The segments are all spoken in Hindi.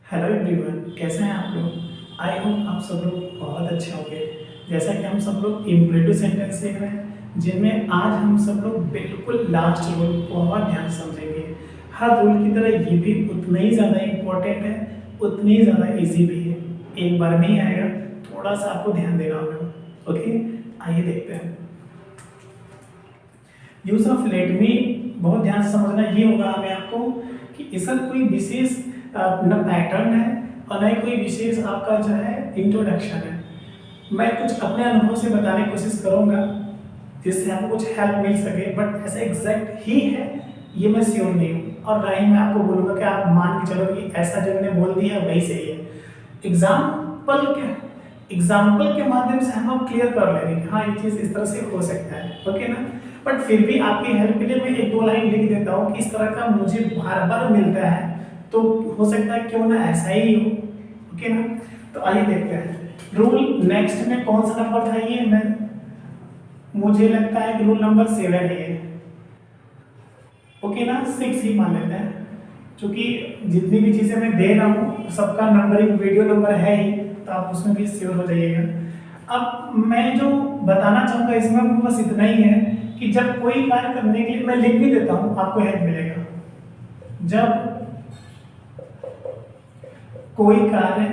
हेलो एवरीवन, कैसे हैं आप लोग। आई होप आप सब लोग बहुत अच्छे होंगे। जैसा कि हम सब लोग इम्परेटिव सेंटेंस सीख रहे हैं, जिनमें आज हम सब लोग बिल्कुल लास्ट रूल बहुत ध्यान से समझेंगे। हर रूल की तरह ये भी उतना ही ज़्यादा इम्पोर्टेंट है, उतनी ही ज़्यादा इजी भी है। एक बार में ही आएगा, थोड़ा सा आपको ध्यान देना होगा। ओके, आइए देखते हैं। यूज ऑफ लेट मी बहुत ध्यान से समझना ये होगा हमें आपको कि इसका कोई विशेष न पैटर्न है और न ही कोई विशेष आपका जो है इंट्रोडक्शन है। मैं कुछ अपने अनुभव से बताने की कोशिश करूंगा जिससे आपको कुछ हेल्प मिल सके, बट ऐसा एग्जैक्ट ही है ये मैं श्योर नहीं हूँ। और ना ही मैं आपको बोलूँगा कि आप मान के चलो कि ऐसा जो मैंने बोल दिया वही सही है। एग्जाम्पल के माध्यम से हम क्लियर कर लेंगे कि हाँ ये चीज़ इस तरह से हो सकता है। ओके ना, बट फिर भी आपकी हेल्प के लिए मैं एक दो लाइन लिख देता हूँ कि इस तरह का मुझे बार बार मिलता है, तो हो सकता है क्यों ना ऐसा ही हो। ओके ना, तो आइए देखते हैं रूल नेक्स्ट में कौन सा नंबर था। ये मैं मुझे लगता है कि रूल नंबर 7 है ये। ओके ना, 6 ही मान लेते हैं, क्योंकि जितनी भी चीज़ें मैं दे रहा हूँ सबका नंबरिंग वीडियो नंबर है ही, तो आप उसमें भी श्योर हो जाइएगा। अब मैं जो बताना चाहूँगा इसमें बस इतना ही है कि जब कोई कार्य करने के लिए मैं लिख भी देता हूँ, आपको हेल्प मिलेगा। जब कोई कार्य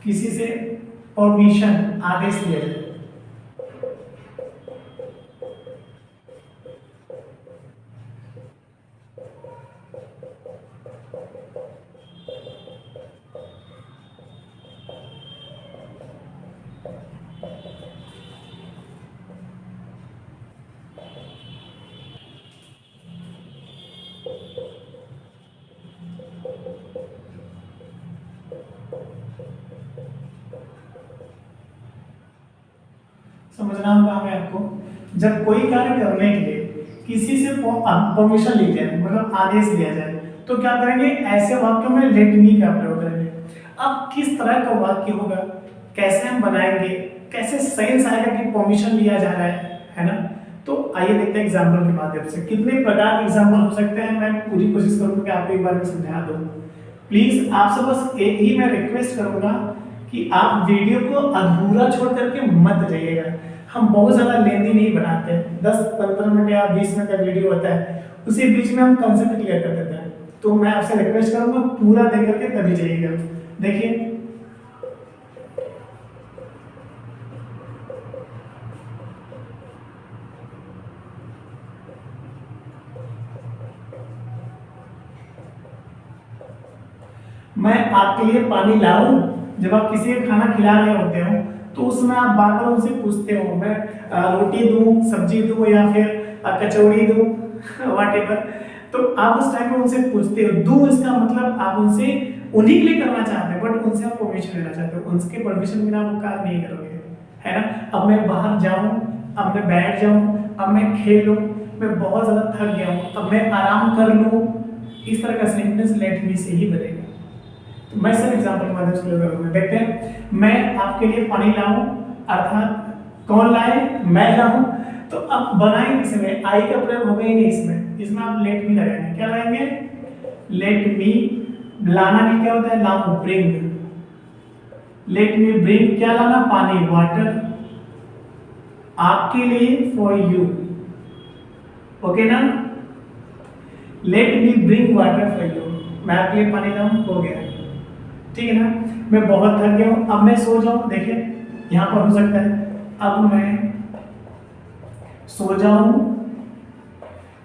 किसी से परमिशन आदेश लिया जाए, समझना होगा हमें आपको। जब कोई कार्य करने के लिए किसी से परमिशन ली जाए, मतलब आदेश दिया जाए, तो क्या करेंगे, ऐसे वाक्यों में लेट मी का प्रयोग करेंगे। अब किस तरह का वाक्य होगा, कैसे हम बनाएंगे, कैसे सेंस आएगा कि परमिशन लिया जा रहा है ना। तो आइए देखते हैं एग्जाम्पल के माध्यम से कितने प्रकार के एग्जाम्पल हो सकते हैं। मैं पूरी कोशिश करूंगा कि आपको एक बार में समझा दूं। प्लीज आपसे बस एक ही मैं रिक्वेस्ट करूंगा कि आप वीडियो को अधूरा छोड़ करके मत जाइएगा। हम बहुत ज़्यादा लेंदी नहीं बनाते, 10-15 मिनट या 20 मिनट का वीडियो होता है, उसी बीच में हम कंसेप्ट क्लियर कर देते हैं। तो मैं आपसे रिक्वेस्ट करूंगा पूरा देख करके तभी जाइएगा। देखिए, मैं आपके लिए पानी लाऊं। जब आप किसी को खाना खिला रहे होते हो तो उसमें आप बार बार उनसे पूछते हो, मैं रोटी दूं, सब्जी दूं या फिर कचौड़ी दूं व्हाटएवर। तो आप उस टाइम में उनसे पूछते हो, दूं इसका मतलब आप उनसे उन्हीं के लिए करना चाहते हो, बट उनसे आप परमिशन लेना चाहते हो। उनके परमिशन बिना वो कार्य नहीं करोगे, है ना। अब मैं बाहर जाऊं, अब मैं बैठ जाऊं, अब मैं खेल लूं, मैं बहुत ज्यादा थक गया हूं, अब मैं आराम कर लूं, इस तरह का सेंटेंस लेट मी से ही बनेगा। तो मैं सर एग्जांपल के माध्यम से क्लियर करूंगा। देखते हैं, मैं आपके लिए पानी लाऊं, अर्थात कौन लाए, मैं लाऊं। तो अब बनाएंगे इसमें आई का प्रयोग होगा ही नहीं, इसमें आप लेट मी लगाएंगे। क्या लगाएंगे, लेट मी। लाना भी क्या होता है, लाऊं, ब्रिंग। लेट मी ब्रिंग, क्या लाना, पानी, वाटर, आपके लिए, फॉर यू। ओके ना, let me bring water for you, मैं आपके लिए पानी लाऊं, हो गया। ठीक है ना, मैं बहुत थक गया हूं, अब मैं सो जाऊं। देखिए यहां पर हो सकता है, अब मैं सो जाऊं,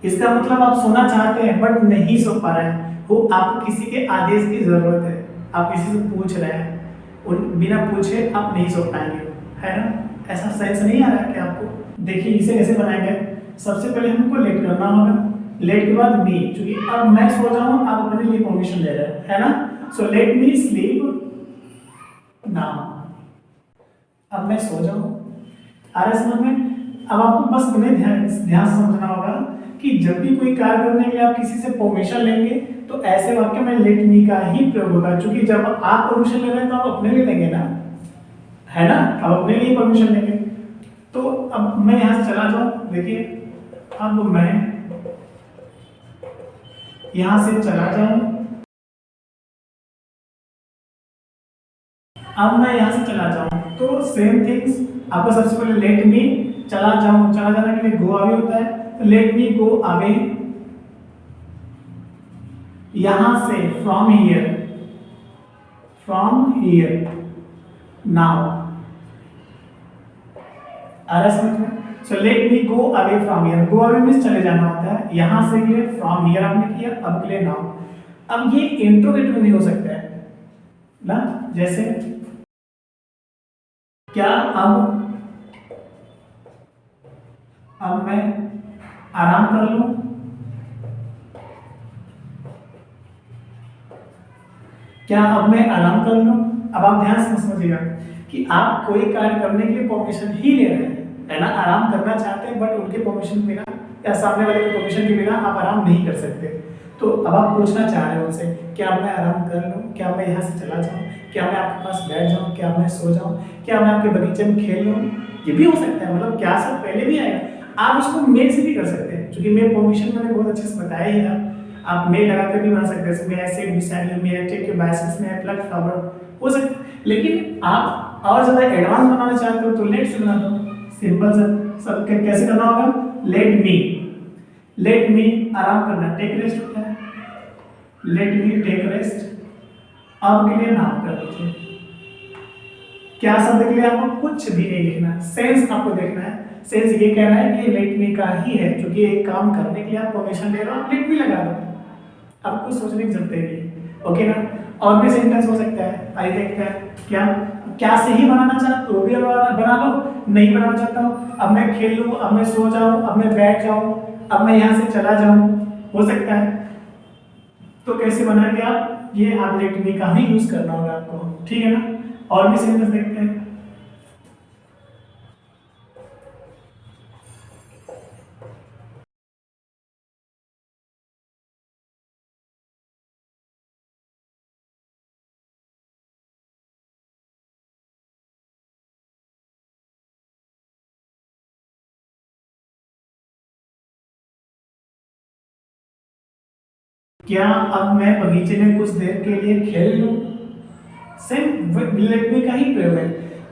इसका मतलब आप सोना चाहते हैं बट नहीं सो पा रहे हैं, वो आपको किसी के आदेश की जरूरत है, आप किसी से पूछ रहे हैं, उन बिना पूछे आप नहीं सो पाएंगे, है ना। ऐसा सेंस नहीं आ रहा है कि आपको। देखिए इसे कैसे बनाएंगे, सबसे पहले हमको लेट करना होगा, लेट के बाद मी, क्योंकि अब मैं सो जाऊं, आप अपने लिए परमिशन ले रहे हैं, है ना। सो लेट मी स्लीप नाउ, अब मैं सो जाऊं। आ रहा है समझ में। अब आपको बस इतने ध्यान से समझना होगा कि जब भी कोई कार्य करने के लिए आप किसी से परमिशन लेंगे तो ऐसे वाक्य में लेट मी का ही प्रयोग होगा, क्योंकि जब आप परमिशन ले रहे हैं तो आप अपने लिए लेंगे ना, है ना, आप अपने लिए परमिशन लेंगे। तो अब मैं यहां से चला जाऊं, देखिए अब मैं यहां से चला जाऊं, अब मैं यहां से चला जाऊं तो सेम थिंग्स आपको सबसे पहले लेट मी चला जाऊं, चला जाने के लिए गो अवे होता है, तो लेट मी गो अवे, यहां से फ्रॉम हियर नाउ, आ रहा समझ में? सो let me go away from here, go away means चले जाना होता है, यहां से के लिए फ्रॉम हियर आपने किया, अब के लिए नाउ। अब ये इंट्रोगेटिव नहीं हो सकता है ना, जैसे क्या अब मैं आराम कर लूं, क्या अब मैं आराम कर लूं। अब आप ध्यान से समझिएगा कि आप कोई कार्य करने के लिए परमिशन ही ले रहे हैं, है ना, आराम करना चाहते हैं, बट उनके परमिशन बिना या सामने वाले के परमिशन के बिना आप आराम नहीं कर सकते। तो अब आप पूछना चाह रहे हो उनसे, क्या मैं आराम कर लूं, क्या मैं यहाँ से चला जाऊं, क्या मैं आपके पास बैठ जाऊं, क्या मैं सो जाऊं, क्या मैं आपके बगीचे में खेल लूं, ये भी हो सकता है, मतलब क्या सब पहले भी आएगा। आप उसको मेल से भी कर सकते हैं, क्योंकि मेल परमिशन मैंने बहुत अच्छे से बताया ही था, आप मेल लगा कर भी बना सकते हैं, may I sit beside you, may I take your bicycle, may I plug flower, हो सकता है। लेकिन आप और ज़्यादा एडवांस बनाना चाहते हो तो लेट से बना दो, सिंपल सा। सब कैसे करना होगा, लेट मी आराम करना, टेक रेस्ट होता है, लेट मी टेक रेस्ट, अब के लिए नाम कर दीजिए। क्या शब्द के लिए आपको कुछ भी नहीं लिखना, सेंस आपको देखना है, सेंस ये कह रहा है कि लेट मी का ही है, क्योंकि एक काम करने के लिए आप परमिशन ले रहे हो, आप लेट मी लगा दो, आपको सोचने की जरूरत नहीं, ओके ना। और भी सेंटेंस हो सकता है, आइए देखते हैं। क्या से ही बनाना चाहते हो भी बना लो, नहीं बनाना चाहता हूँ, अब मैं खेल लूँ, अब मैं सो जाऊँ, अब मैं बैठ जाऊँ, अब मैं यहाँ से चला जाऊँ, हो सकता है। तो कैसे बनाएंगे आप, ये आप लेट मी का ही यूज करना होगा आपको, ठीक है ना। और भी सेंटेंस देखते हैं। क्या अब मैं बगीचे में कुछ देर के लिए खेल लूं, सेम लेट मी का ही प्रयोग है।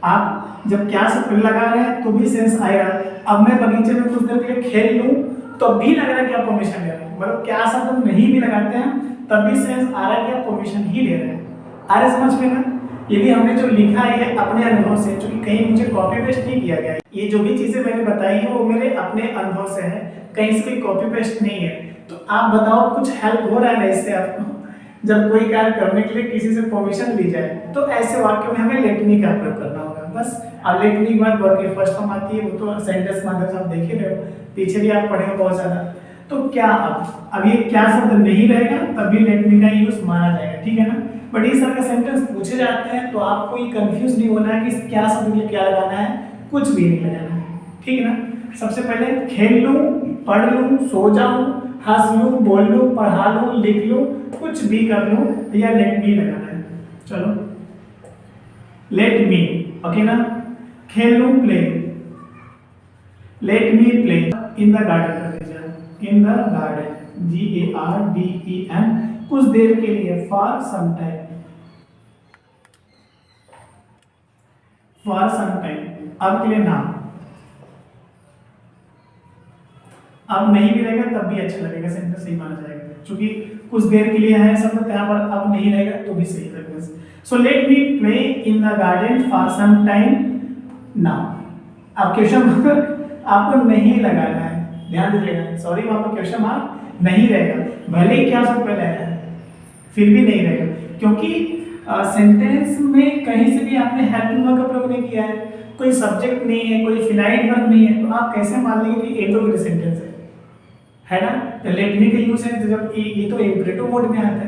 आप जब क्या से पहले लगा रहे हैं तो भी सेंस आएगा, अब मैं बगीचे में कुछ देर के लिए खेल लूं तो भी लग रहा है कि आप परमिशन ले रहे हैं, मतलब क्या शब्द हम नहीं भी लगाते हैं तब भी सेंस आ रहा है कि आप परमिशन ही ले रहे हैं। आ रहा समझ में ना। ये भी हमने जो लिखा है अपने अनुभव से, क्योंकि कहीं मुझे कॉपी पेस्ट नहीं किया गया है, ये जो भी चीजें मैंने बताई है वो मेरे अपने अनुभव से है, कहीं से कोई कॉपी पेस्ट नहीं है। तो आप बताओ कुछ हेल्प हो रहा है ना इससे आपको, जब कोई कार्य करने के लिए किसी से परमिशन ली जाए तो ऐसे वाक्य में हमें लेट मी का प्रयोग करना होगा बस। अब लेट मी के बाद वर्ब की फर्स्ट फॉर्म आती है, वो तो सेंटेंस माध्यम से आप देख ही रहे हो, पीछे भी आप पढ़े हो बहुत ज्यादा। तो क्या अब ये क्या शब्द नहीं रहेगा तभी लेट मी का यूज माना जाएगा, ठीक है ना। बट इस तरह के सेंटेंस पूछे जाते हैं तो आपको ये कंफ्यूज नहीं होना है कि क्या शब्द के लिए क्या लगाना है, कुछ भी नहीं लगाना है, ठीक है ना। सबसे पहले खेल लूं, पढ़ लूं, सो जाऊं, हंस लूं, बोल लूं, पढ़ा लूं, लिख लूं, कुछ भी कर लूं, या लेट मी लगाना है। चलो लेट मी, ओके ना। खेल लूं, play, late me play in the garden कर दीजिए, इन द गार्डन, GARDEN, कुछ देर के लिए, for some time, for some time, अब के लिए नाम, अब नहीं भी रहेगा तब भी अच्छा लगेगा, सेंटेंस सही माना जाएगा, क्योंकि कुछ देर के लिए है सब, यहाँ पर अब नहीं रहेगा तो भी सही लगेगा। So let me play in the garden for some time now. अब क्वेश्चन मार्क आपको नहीं लगाना है, ध्यान दीजिएगा, सॉरी वहां पर क्वेश्चन मार्क नहीं रहेगा, भले ही क्या सब पहले आया है फिर भी नहीं रहेगा, क्योंकि सेंटेंस में कहीं से भी आपने हेल्पिंग वर्ब का प्रयोग नहीं किया है, कोई सब्जेक्ट नहीं है, कोई फिनाइट वर्ब नहीं है, तो आप कैसे मान लेंगे कि इंट्रोगेटिव सेंटेंस है ना। तो लेट मी का यूज है जब ये तो इंपरेटिव मोड में आता है,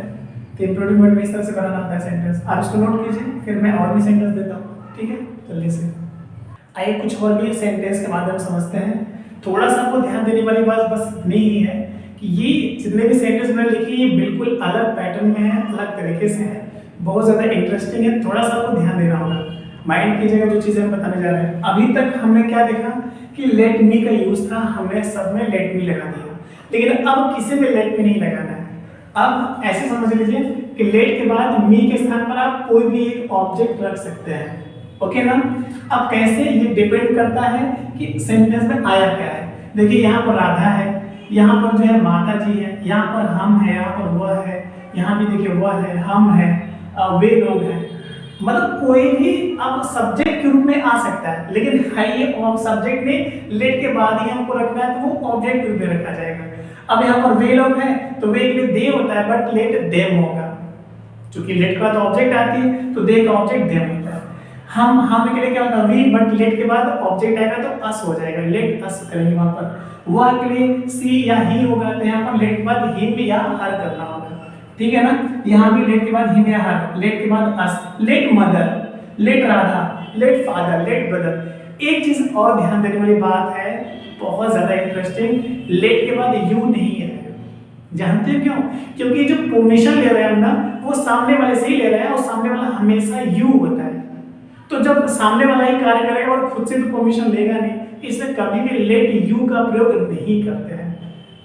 तो इंपरेटिव मोड में इस तरह से बनाना आता है सेंटेंस। आप इसको नोट कीजिए, फिर मैं और भी सेंटेंस देता हूँ, ठीक है, जल्दी से। आइए कुछ और भी सेंटेंस के माध्यम समझते हैं। थोड़ा सा आपको ध्यान देने वाली बात बस इतनी ही है कि ये जितने भी सेंटेंस मैंने लिखे ये बिल्कुल अलग पैटर्न में है, अलग तरीके से है, बहुत ज़्यादा इंटरेस्टिंग है, थोड़ा सा आपको ध्यान देना होगा। माइंड कीजिएगा जो चीज़ें हम बताने जा रहे हैं। अभी तक हमने क्या देखा कि लेट मी का यूज था, हमने सब में लेट मी लगा दिया, लेकिन अब किसी में लेट मी नहीं लगाना है। अब ऐसे समझ लीजिए कि लेट के बाद मी के स्थान पर आप कोई भी एक ऑब्जेक्ट रख सकते हैं, ओके ना। अब कैसे, ये डिपेंड करता है कि सेंटेंस में आया क्या है। देखिए यहाँ पर राधा है, यहाँ पर जो है माता जी है, यहाँ पर हम है, यहाँ पर वह है, यहाँ भी देखिए वह है, हम है, वे लोग हैं। मतलब कोई भी अब सब्जेक्ट के रूप में आ सकता है, लेकिन है ये सब्जेक्ट में लेट के बाद ही हमको रखना है तो वो ऑब्जेक्ट के रूप में रखा जाएगा। अब यहाँ पर वे लोग हैं तो वे के लिए दे होता है, बट लेट देम होगा, क्योंकि लेट के बाद ऑब्जेक्ट आती है तो दे का ऑब्जेक्ट देम होता है। हम के लिए क्या होगा वी, बट लेट के बाद ऑब्जेक्ट आएगा तो अस हो जाएगा, लेट अस करेंगे वहां पर। वह के लिए सी या ही होगा, तो यहाँ पर लेट के बाद हिम या हर करना होगा, ठीक है ना। यहाँ भी लेट के बाद हिम या हर, लेट के बाद us, let mother, let Radha, let father, let brother. एक चीज और ध्यान देने वाली बात है, बहुत ज्यादा इंटरेस्टिंग, लेट के बाद यू नहीं है। जानते हो क्यों? क्योंकि जो परमिशन ले रहे हैं हम ना, वो सामने वाले से ही ले रहे हैं, और सामने वाला हमेशा यू होता है। तो जब सामने वाला ही कार्य करेगा और खुद से तो परमिशन लेगा नहीं, इसलिए कभी भी लेट यू का प्रयोग नहीं करते हैं,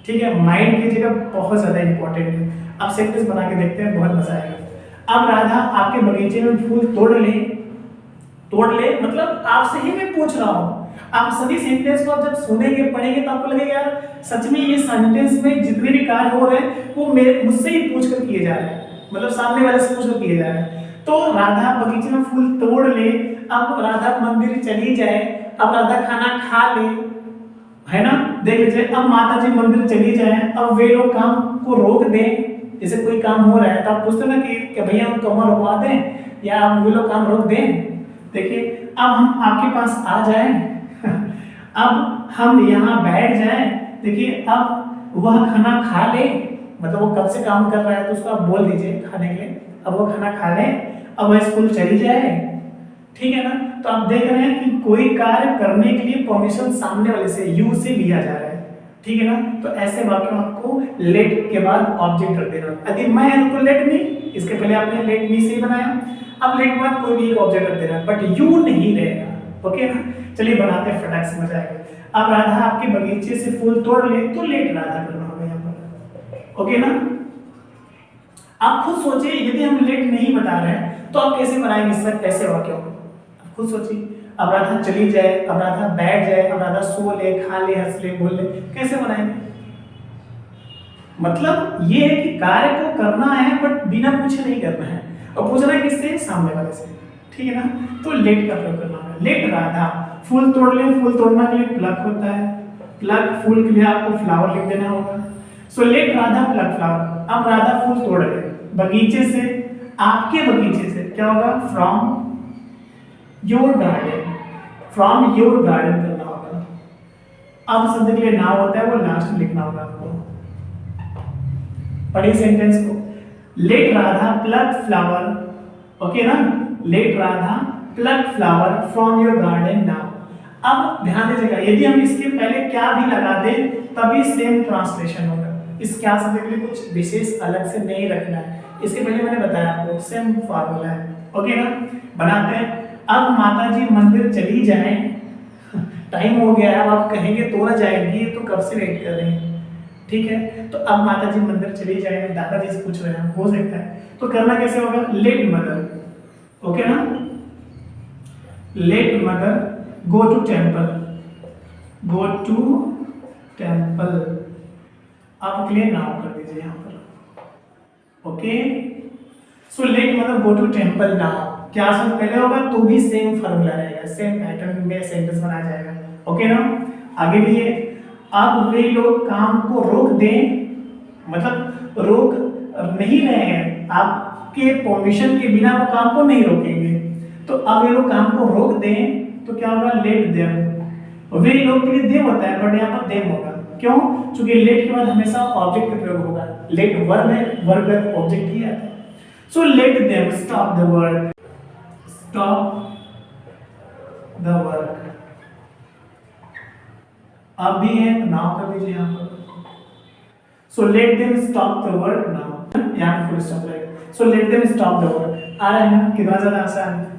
ठीक है। माइंड कीजिएगा, बहुत ज्यादा इंपॉर्टेंट है। अब सेंटेंस बना के देखते हैं, बहुत मजा आएगा। अब राधा आपके बगीचे में फूल तोड़ ले, तोड़ ले मतलब आपसे ही मैं पूछ रहा हूँ। आप सभी सेंटेंस को जब सुनेंगे पढ़ेंगे तो आपको लगेगा यार सच में ये सेंटेंस में जितने भी कार्य हो रहे हैं वो मेरे मुझसे ही पूछ कर किए जा रहे हैं, मतलब सामने वाले से पूछ कर किए जा रहे हैं। तो राधा बगीचे में फूल तोड़ ले, अब राधा मंदिर चली जाए, अब राधा खाना खा ले, है ना। देख लीजिए, अब माता जी मंदिर चली जाए, अब वे लोग काम को रोक दें। जैसे कोई काम हो रहा है तो आप पूछते ना कि भैया हम काम रुकवा दें या वे लोग काम रोक दें। देखिए अब हम आपके पास आ जाए अब हम यहाँ बैठ जाए, देखिए अब वह खाना खा ले, मतलब वो कब से काम कर रहा है तो उसको आप बोल दीजिए खाने के लिए, अब वो खाना खा ले, अब वह स्कूल चली जाए, ठीक है ना। तो आप देख रहे हैं कि कोई कार्य करने के लिए परमिशन सामने वाले से यू से लिया जा रहा है, ठीक है ना। तो ऐसे वाक्य में आपको लेट के बाद ऑब्जेक्ट रख देना। यदि मैं तो लेट मी, इसके पहले आपने लेट मी से बनाया, अब लेट के बाद कोई भी एक ऑब्जेक्ट रख देना, बट यू नहीं रहेगा, ओके ना। चलिए बनाते हैं, फटाक से मजा आएगा। अब राधा आपके बगीचे से फूल तोड़ ले, तो लेट राधा करना होगा यहाँ पर, ओके ना। आप खुद सोचिए, यदि हम लेट नहीं बता रहे हैं तो आप कैसे बनाएंगे सर ऐसे वाक्यों को, आप खुद सोचिए। अब राधा चली जाए, अब राधा बैठ जाए, अब राधा सो ले, खा ले, हंस ले, बोल ले, कैसे बनाएंगे? मतलब ये है कि कार्य को करना है बट बिना पूछे नहीं करना है, और पूछना है किससे? सामने वाले से, ठीक है ना। तो लेट का प्रयोग करना है। लेट राधा फूल तोड़ ले, फूल तोड़ना के लिए प्लग होता है, प्लग फूल के लिए आपको फ्लावर लिख देना होगा। So let Radha plug flower. अब राधा फूल तोड़ ले बगीचे से, आपके बगीचे से, क्या होगा? From your garden, from your garden करना होगा। अब शब्द के लिए नाउ होता है, वो लास्ट में लिखना होगा आपको। पढ़िए सेंटेंस को, let Radha plug flower, okay ना। Let Radha plug flower from your garden now. अब ध्यान दीजिएगा, यदि हम इसके पहले क्या भी लगा दें तभी सेम ट्रांसलेशन होगा। इस क्या शब्द के लिए कुछ विशेष अलग से नहीं रखना है, इसके पहले मैंने बताया आपको, सेम फार्मूला है, ओके ना। बनाते हैं। अब माता जी मंदिर चली जाए, टाइम हो गया है, अब आप कहेंगे तो ना जाएंगी, तो कब से वेट कर रहे हैं, ठीक है। तो अब माता जी मंदिर चली जाए, दादाजी से पूछ रहे हैं, हो सकता है, तो करना कैसे होगा? लेट मदर, ओके ना। Let mother go to temple, go to temple. आप क्लियर नाउ कर दीजिए यहाँ पर, okay. So let mother go to temple now. क्या शब्द पहले होगा तो भी सेम फॉर्मूला रहेगा, सेम पैटर्न में सेंटेंस बनाया जाएगा, ओके ना। आगे भी है, अब वे लोग काम को रोक दें, मतलब रोक नहीं रहे हैं, आपके परमिशन के बिना वो काम को नहीं रोकेंगे। तो अब वे लोग काम को रोक दें तो क्या होगा? Let them. वे लोग के लिए देम होता है, बट यहाँ पर देम होगा, क्यों? क्योंकि लेट के बाद हमेशा ऑब्जेक्ट का प्रयोग होगा। लेट वर्ब है, वर्ब का ऑब्जेक्ट ही आता है। So let them stop the work, stop the work. अब भी है, नाउ कर दीजिए यहाँ पर। So let them stop the work now, यहाँ फुल स्टॉप रहेगा। So let them stop the work, आ रहा है ना, कितना ज्यादा आसान है।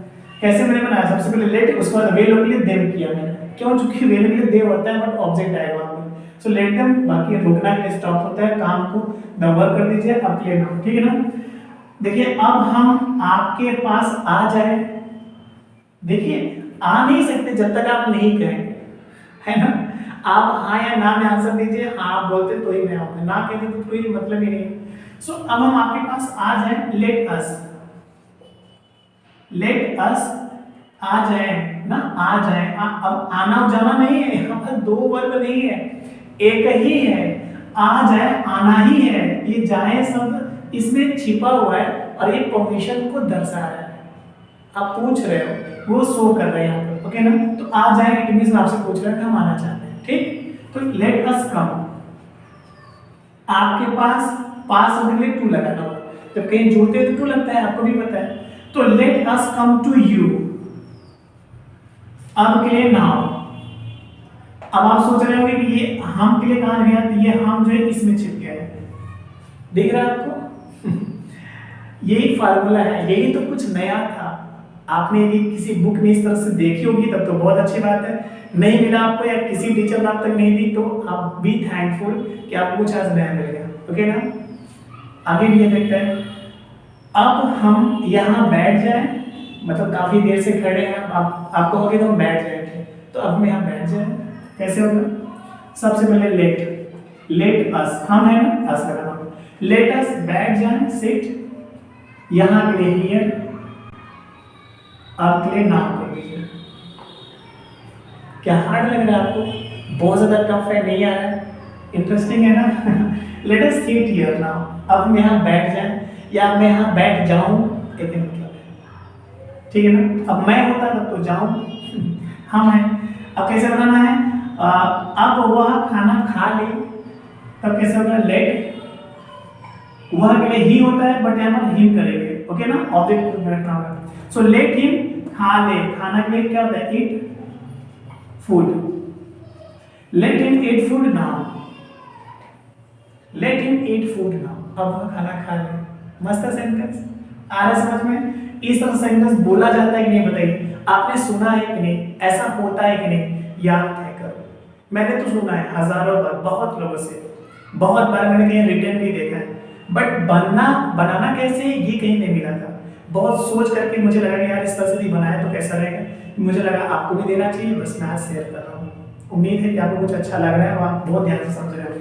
कैसे मैंने बनाया, सबसे पहले लेट, उसके बाद वेल के लिए देम किया मैंने, क्यों, चूंकि वेल के लिए दे होता है बट ऑब्जेक्ट आएगा वहां पे। सो लेट देम, बाकी रुकना के लिए स्टॉप होता है, काम को द वर्क कर दीजिए, अब क्लियर नाउ, ठीक है ना। देखिए अब हम आपके पास आ जाए, देखिए आ नहीं सकते जब तक आप नहीं कहें, है ना। आप हाँ या ना में आंसर दीजिए, हाँ आप बोलते तो ही मैं आऊंगा, ना कहते तो कोई मतलब ही नहीं। सो अब हम आपके पास आ जाए, लेट अस आ जाए ना, आ जाए। अब आना जाना नहीं है, यहाँ पर दो वर्ग नहीं है, एक ही है, आ जाए आना ही है। ये जाए शब्द इसमें छिपा हुआ है और ये परमिशन को दर्शा रहा है, आप पूछ रहे हो, वो शो कर रहे हैं यहाँ पर, ओके ना। तो आ जाए इट मींस आपसे पूछ रहे हैं कि हम आना चाहते हैं, ठीक। तो लेट अस कम, आपके पास होने के लिए टू लगाना होगा, जब कहीं जुड़ते हैं तो टू लगता है, आपको भी पता है। तो let us come to you, अब के लिए नाउ। अब आप सोच रहे होंगे कि ये हम के लिए कहां गया, तो ये हम जो है इसमें छिप गया है, दिख रहा है आपको। यही फार्मूला है, यही तो कुछ नया था। आपने यदि किसी बुक में इस तरह से देखी होगी तब तो बहुत अच्छी बात है, नहीं मिला आपको या किसी टीचर ने आप तक नहीं दी तो आप बी थैंकफुल कि आपको कुछ आज नया मिल गया, ओके ना। आगे भी ये देखते हैं, अब हम यहाँ बैठ जाए, मतलब काफी देर से खड़े हैं, आप कहोगे तो हम बैठ जाएंगे, तो अब हम यहाँ बैठ जाए, कैसे होगा। सबसे पहले लेट अस, हम है ना, अस लगाना होगा, लेट अस बैठ जाए, सिट, यहाँ के लिए हियर, अब के लिए नाउ कर दीजिए। क्या हार्ड लग रहा है आपको, बहुत ज्यादा टफ है, नहीं आ रहा है, इंटरेस्टिंग है ना। Let us sit here now, अब हम यहाँ बैठ जाएं या मैं यहाँ बैठ जाऊं, एक मतलब है, ठीक है ना। अब मैं होता तब तो जाऊं, हम है। अब कैसे बनाना है, अब वह खाना खा ले, तब कैसे होगा, लेट, वह के लिए ही होता है बट यहाँ पर हिम करेंगे, ओके ना, ऑब्जेक्ट बैठना होगा। सो लेट हिम खा ले, खाना के लिए क्या होता है, eat food, let him eat food now, let him eat food now, अब वह खाना खा ले। मस्त सेंटेंस आ रहा है समझ में। इस तरह सेंटेंस बोला जाता है कि नहीं बताइए, आपने सुना है कि नहीं, ऐसा होता है कि नहीं, याद तय करो। मैंने तो सुना है हजारों बार, बहुत लोगों से, बहुत बार मैंने कहीं रिटर्न भी देखा है, बट बनाना कैसे ये कहीं नहीं मिला था। बहुत सोच करके मुझे लगा कि यार इस तरह से भी बनाया तो कैसा रहेगा, मुझे लगा आपको भी देना चाहिए, बस मैं आज शेयर कर रहा हूँ। उम्मीद है कि आपको कुछ अच्छा लग रहा है और आप बहुत ध्यान से समझ रहे होंगे।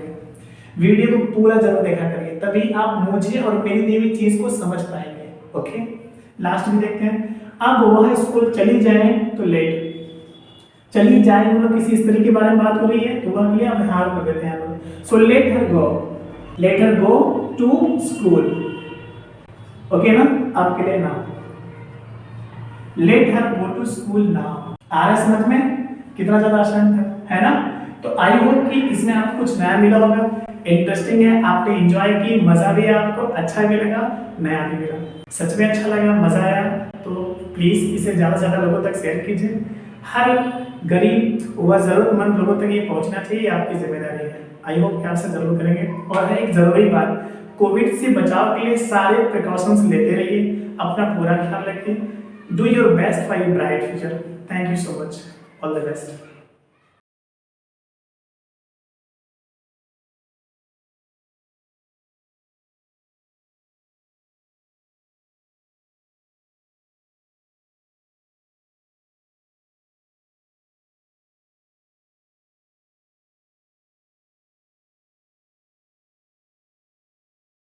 वीडियो को पूरा जरूर देखा करिए, तभी आप मुझे और मेरी दी हुई चीज को समझ पाएंगे, ओके। लास्ट में देखते हैं, अब वह स्कूल चली जाए, तो लेट, चली जाए मतलब किसी स्त्री के बारे में बात हो रही है, तो वह के लिए अब हार कर देते हैं। So let her go to school, okay ना। अब के लिए now, let her go to school now. आ रहा है समझ में, कितना ज्यादा आसान था, है ना। तो आई होप कि इसमें आपको कुछ नया मिला होगा, इंटरेस्टिंग है, आपने एंजॉय की, मजा भी आया आपको, अच्छा भी लगा, नया भी मिला, सच में अच्छा लगा, मजा आया। तो प्लीज इसे ज्यादा से ज्यादा लोगों तक शेयर कीजिए, हर गरीब व जरूरतमंद लोगों तक ये पहुंचना चाहिए, आपकी जिम्मेदारी है। आई होप कि आप से जरूर करेंगे। और है एक जरूरी बात, कोविड से बचाव के लिए सारे प्रिकॉशंस लेते रहिए, अपना पूरा ख्याल रखिए, do your best for your bright future. Thank you so much, all the best.